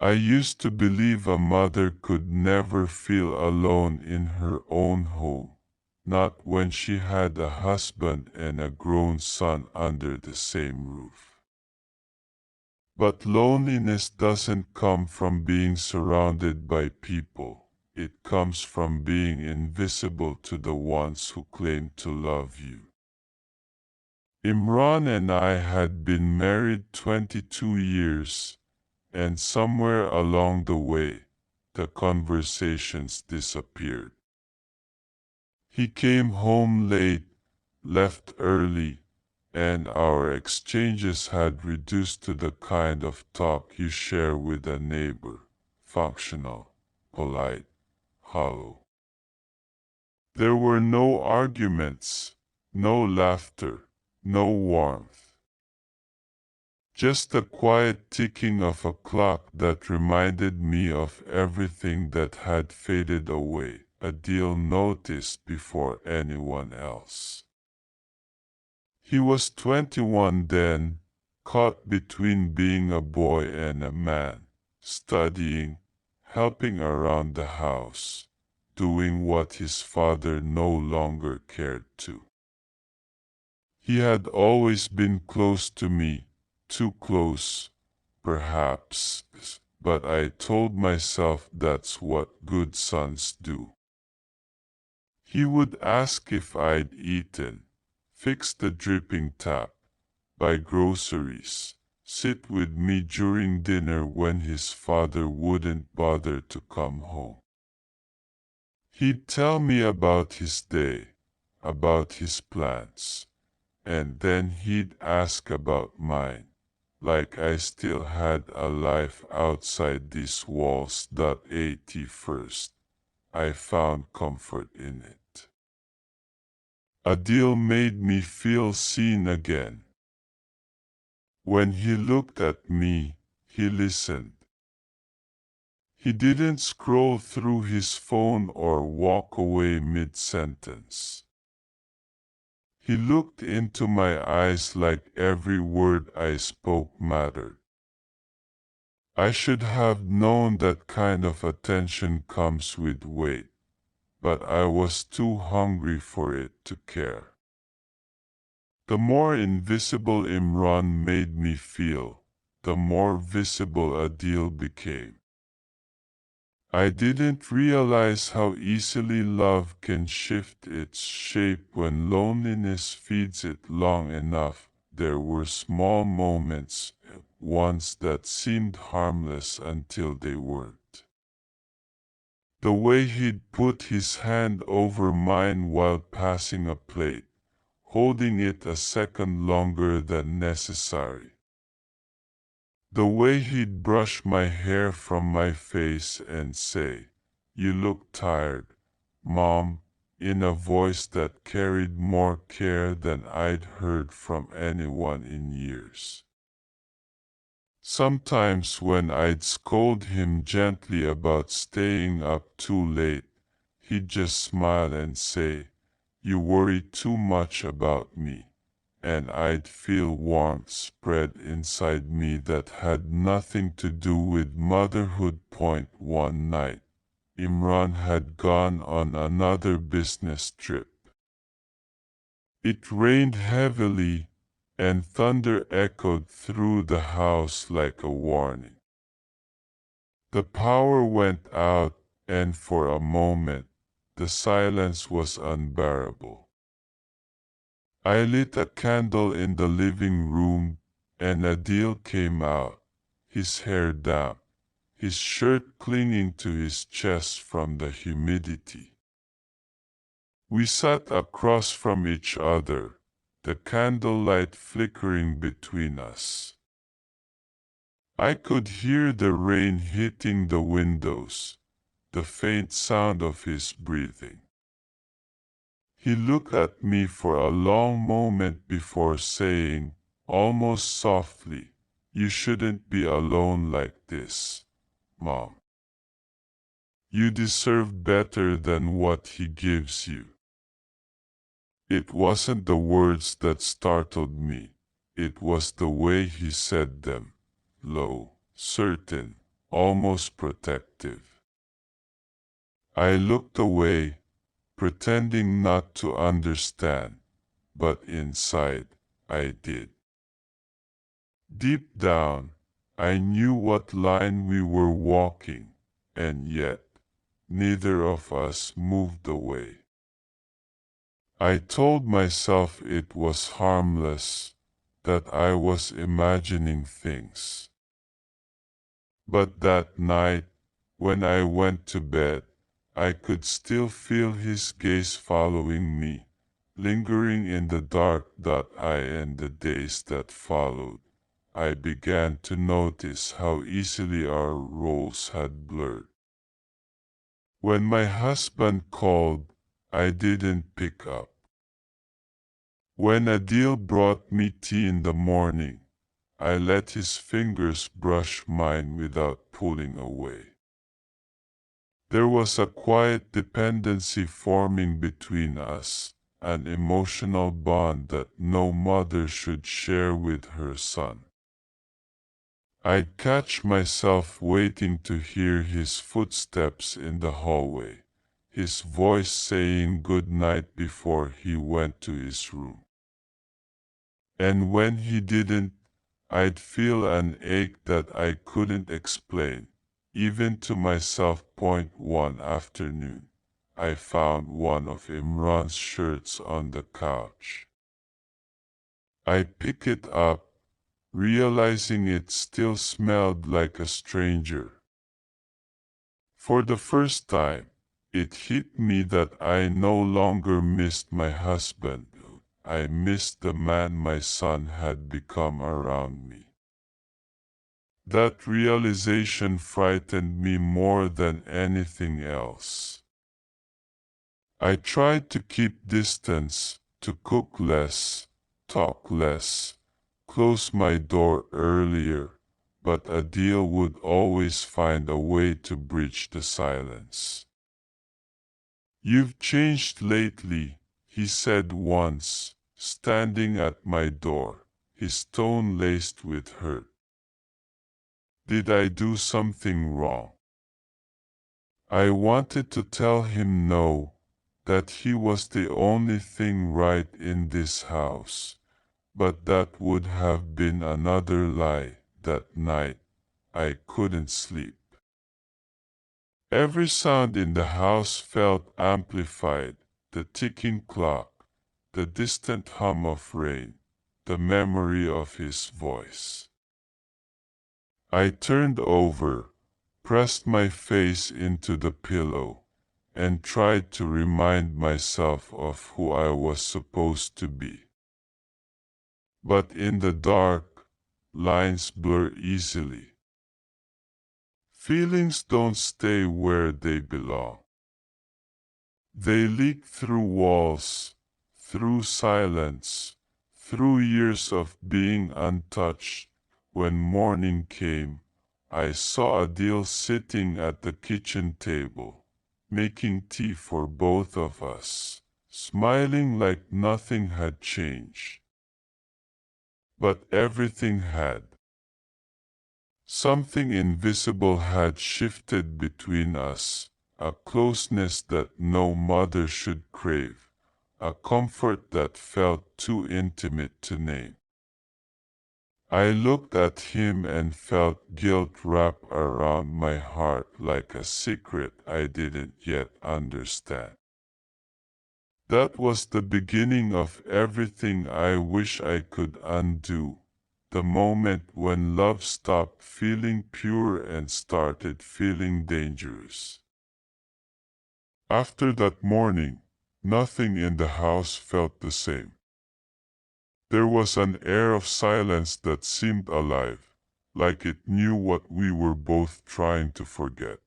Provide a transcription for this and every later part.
I used to believe a mother could never feel alone in her own home, not when she had a husband and a grown son under the same roof. But loneliness doesn't come from being surrounded by people. It comes from being invisible to the ones who claim to love you. Imran and I had been married 22 years, and somewhere along the way, the conversations disappeared. He came home late, left early, and our exchanges had reduced to the kind of talk you share with a neighbor, functional, polite, hollow. There were no arguments, no laughter, no warmth. Just the quiet ticking of a clock that reminded me of everything that had faded away, a deal noticed before anyone else. He was 21 then, caught between being a boy and a man, studying, helping around the house, doing what his father no longer cared to. He had always been close to me, too close, perhaps, but I told myself that's what good sons do. He would ask if I'd eaten, fix the dripping tap, buy groceries, sit with me during dinner when his father wouldn't bother to come home. He'd tell me about his day, about his plans, and then he'd ask about mine, like I still had a life outside these walls. 81st, I found comfort in it. Adil made me feel seen again. When he looked at me, he listened. He didn't scroll through his phone or walk away mid-sentence. He looked into my eyes like every word I spoke mattered. I should have known that kind of attention comes with weight, but I was too hungry for it to care. The more invisible Imran made me feel, the more visible Adil became. I didn't realize how easily love can shift its shape when loneliness feeds it long enough. There were small moments, ones that seemed harmless until they weren't. The way he'd put his hand over mine while passing a plate, holding it a second longer than necessary. The way he'd brush my hair from my face and say, "You look tired, Mom," in a voice that carried more care than I'd heard from anyone in years. Sometimes when I'd scold him gently about staying up too late, he'd just smile and say, "You worry too much about me." And I'd feel warmth spread inside me that had nothing to do with motherhood. One night, Imran had gone on another business trip. It rained heavily, and thunder echoed through the house like a warning. The power went out, and for a moment, the silence was unbearable. I lit a candle in the living room, and Adil came out, his hair damp, his shirt clinging to his chest from the humidity. We sat across from each other, the candlelight flickering between us. I could hear the rain hitting the windows, the faint sound of his breathing. He looked at me for a long moment before saying, almost softly, "You shouldn't be alone like this, Mom. You deserve better than what he gives you." It wasn't the words that startled me. It was the way he said them, low, certain, almost protective. I looked away, pretending not to understand, but inside, I did. Deep down, I knew what line we were walking, and yet, neither of us moved away. I told myself it was harmless, that I was imagining things. But that night, when I went to bed, I could still feel his gaze following me, lingering in the dark that in the days that followed, I began to notice how easily our roles had blurred. When my husband called, I didn't pick up. When Adil brought me tea in the morning, I let his fingers brush mine without pulling away. There was a quiet dependency forming between us, an emotional bond that no mother should share with her son. I'd catch myself waiting to hear his footsteps in the hallway, his voice saying good night before he went to his room. And when he didn't, I'd feel an ache that I couldn't explain, even to myself. One afternoon, I found one of Imran's shirts on the couch. I picked it up, realizing it still smelled like a stranger. For the first time, it hit me that I no longer missed my husband. I missed the man my son had become around me. That realization frightened me more than anything else. I tried to keep distance, to cook less, talk less, close my door earlier, but Adil would always find a way to breach the silence. "You've changed lately," he said once, standing at my door, his tone laced with hurt. Did I do something wrong? I wanted to tell him no, that he was the only thing right in this house, but that would have been another lie. That night, I couldn't sleep. Every sound in the house felt amplified, the ticking clock, the distant hum of rain, the memory of his voice. I turned over, pressed my face into the pillow, and tried to remind myself of who I was supposed to be. But in the dark, lines blur easily. Feelings don't stay where they belong. They leak through walls, through silence, through years of being untouched. When morning came, I saw Adil sitting at the kitchen table, making tea for both of us, smiling like nothing had changed. But everything had. Something invisible had shifted between us, a closeness that no mother should crave, a comfort that felt too intimate to name. I looked at him and felt guilt wrap around my heart like a secret I didn't yet understand. That was the beginning of everything I wish I could undo. The moment when love stopped feeling pure and started feeling dangerous. After that morning, nothing in the house felt the same. There was an air of silence that seemed alive, like it knew what we were both trying to forget.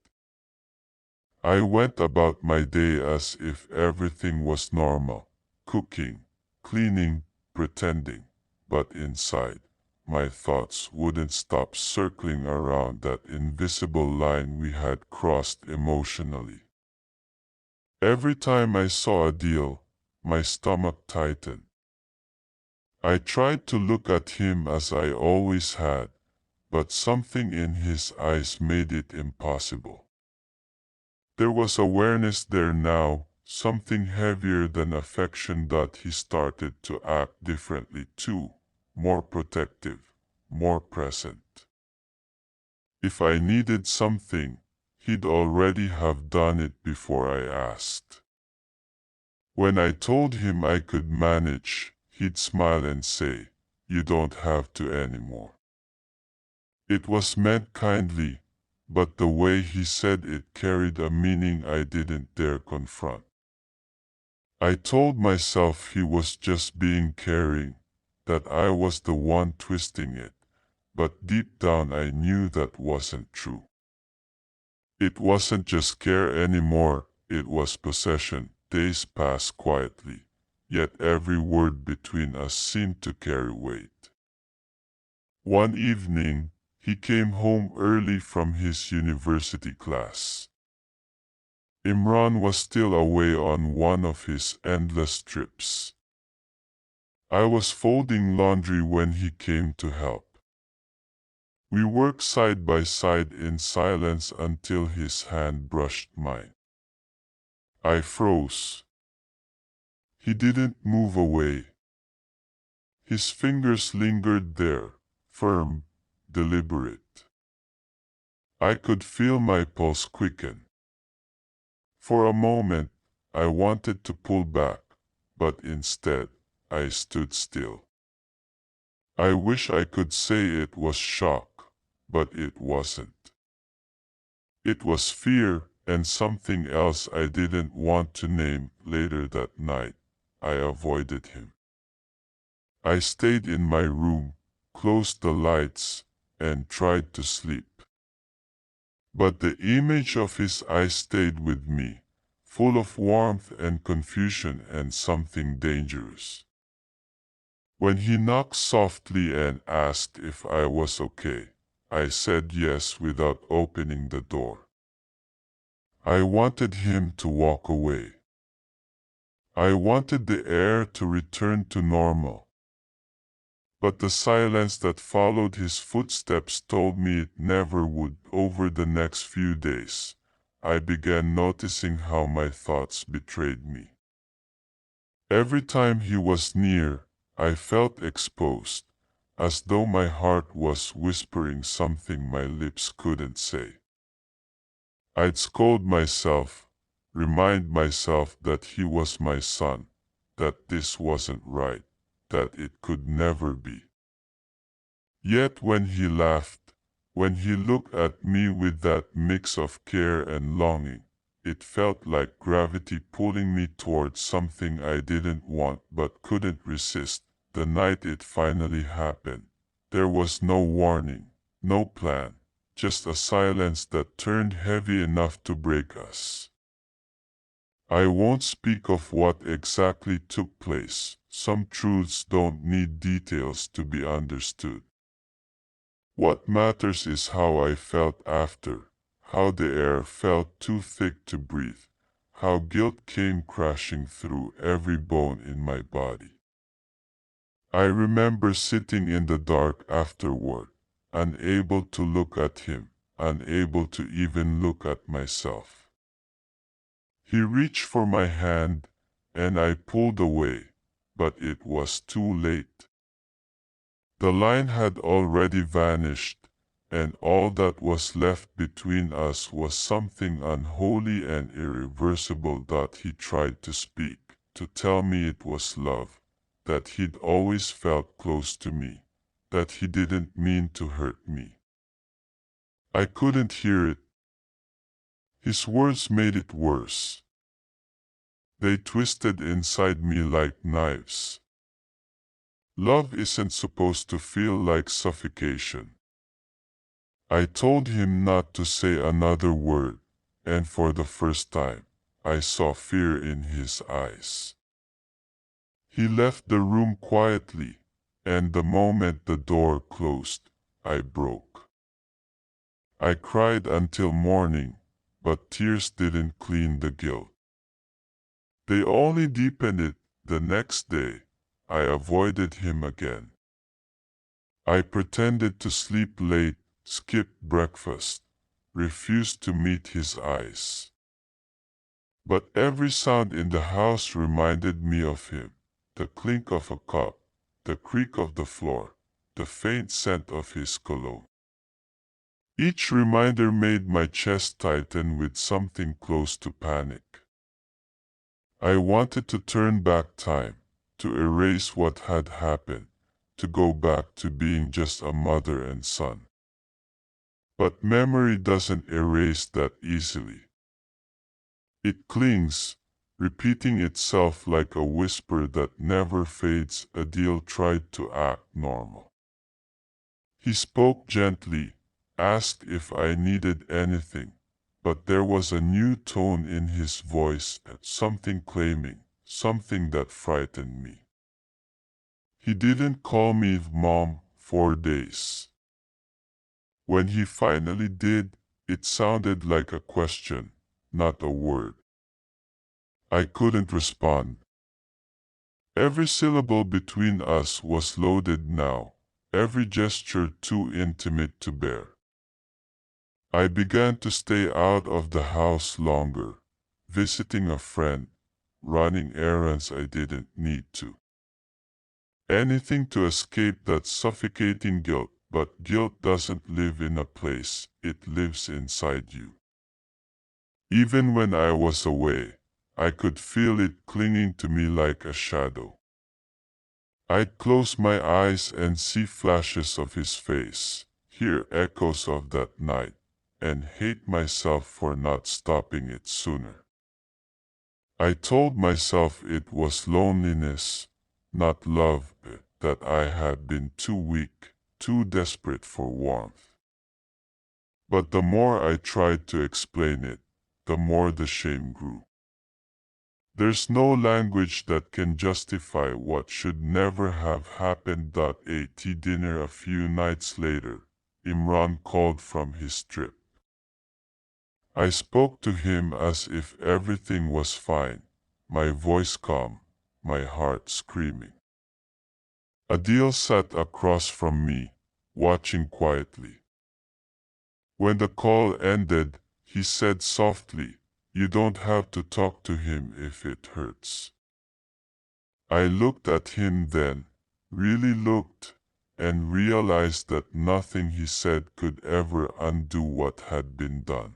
I went about my day as if everything was normal, cooking, cleaning, pretending, but inside, my thoughts wouldn't stop circling around that invisible line we had crossed emotionally. Every time I saw Adil, my stomach tightened. I tried to look at him as I always had, but something in his eyes made it impossible. There was awareness there now, something heavier than affection that he started to act differently too, more protective, more present. If I needed something, he'd already have done it before I asked. When I told him I could manage, he'd smile and say, "You don't have to anymore." It was meant kindly, but the way he said it carried a meaning I didn't dare confront. I told myself he was just being caring, that I was the one twisting it, but deep down I knew that wasn't true. It wasn't just care anymore, it was possession. Days passed quietly, yet every word between us seemed to carry weight. One evening, he came home early from his university class. Imran was still away on one of his endless trips. I was folding laundry when he came to help. We worked side by side in silence until his hand brushed mine. I froze. He didn't move away. His fingers lingered there, firm, deliberate. I could feel my pulse quicken. For a moment, I wanted to pull back, but instead, I stood still. I wish I could say it was shock, but it wasn't. It was fear and something else I didn't want to name. Later that night, I avoided him. I stayed in my room, closed the lights, and tried to sleep. But the image of his eyes stayed with me, full of warmth and confusion and something dangerous. When he knocked softly and asked if I was okay, I said yes without opening the door. I wanted him to walk away. I wanted the air to return to normal. But the silence that followed his footsteps told me it never would. Over the next few days, I began noticing how my thoughts betrayed me. Every time he was near, I felt exposed, as though my heart was whispering something my lips couldn't say. I'd scold myself, remind myself that he was my son, that this wasn't right, that it could never be. Yet when he laughed, when he looked at me with that mix of care and longing, it felt like gravity pulling me towards something I didn't want but couldn't resist. The night it finally happened, there was no warning, no plan, just a silence that turned heavy enough to break us. I won't speak of what exactly took place. Some truths don't need details to be understood. What matters is how I felt after, how the air felt too thick to breathe, how guilt came crashing through every bone in my body. I remember sitting in the dark afterward, unable to look at him, unable to even look at myself. He reached for my hand, and I pulled away, but it was too late. The line had already vanished, and all that was left between us was something unholy and irreversible. That he tried to speak, to tell me it was love, that he'd always felt close to me, that he didn't mean to hurt me. I couldn't hear it. His words made it worse. They twisted inside me like knives. Love isn't supposed to feel like suffocation. I told him not to say another word, and for the first time, I saw fear in his eyes. He left the room quietly, and the moment the door closed, I broke. I cried until morning, but tears didn't clean the guilt. They only deepened it. The next day, I avoided him again. I pretended to sleep late, skipped breakfast, refused to meet his eyes. But every sound in the house reminded me of him: the clink of a cup, the creak of the floor, the faint scent of his cologne. Each reminder made my chest tighten with something close to panic. I wanted to turn back time, to erase what had happened, to go back to being just a mother and son. But memory doesn't erase that easily. It clings, repeating itself like a whisper that never fades. Adil tried to act normal. He spoke gently, asked if I needed anything, but there was a new tone in his voice, something claiming, something that frightened me. He didn't call me Mom for days. When he finally did, it sounded like a question, not a word. I couldn't respond. Every syllable between us was loaded now, every gesture too intimate to bear. I began to stay out of the house longer, visiting a friend, running errands I didn't need to. Anything to escape that suffocating guilt, but guilt doesn't live in a place, it lives inside you. Even when I was away, I could feel it clinging to me like a shadow. I'd close my eyes and see flashes of his face, hear echoes of that night, and hate myself for not stopping it sooner. I told myself it was loneliness, not love, that I had been too weak, too desperate for warmth. But the more I tried to explain it, the more the shame grew. There's no language that can justify what should never have happened. At dinner a few nights later, Imran called from his trip. I spoke to him as if everything was fine, my voice calm, my heart screaming. Adil sat across from me, watching quietly. When the call ended, he said softly, "You don't have to talk to him if it hurts." I looked at him then, really looked, and realized that nothing he said could ever undo what had been done.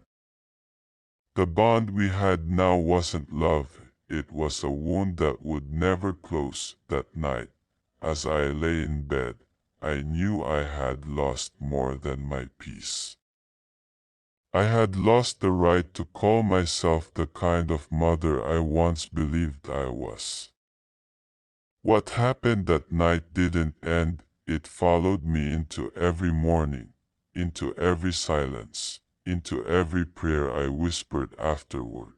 The bond we had now wasn't love, it was a wound that would never close. That night, as I lay in bed, I knew I had lost more than my peace. I had lost the right to call myself the kind of mother I once believed I was. What happened that night didn't end, it followed me into every morning, into every silence, into every prayer I whispered afterward.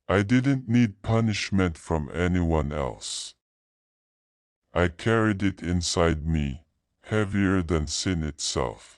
I didn't need punishment from anyone else. I carried it inside me, heavier than sin itself.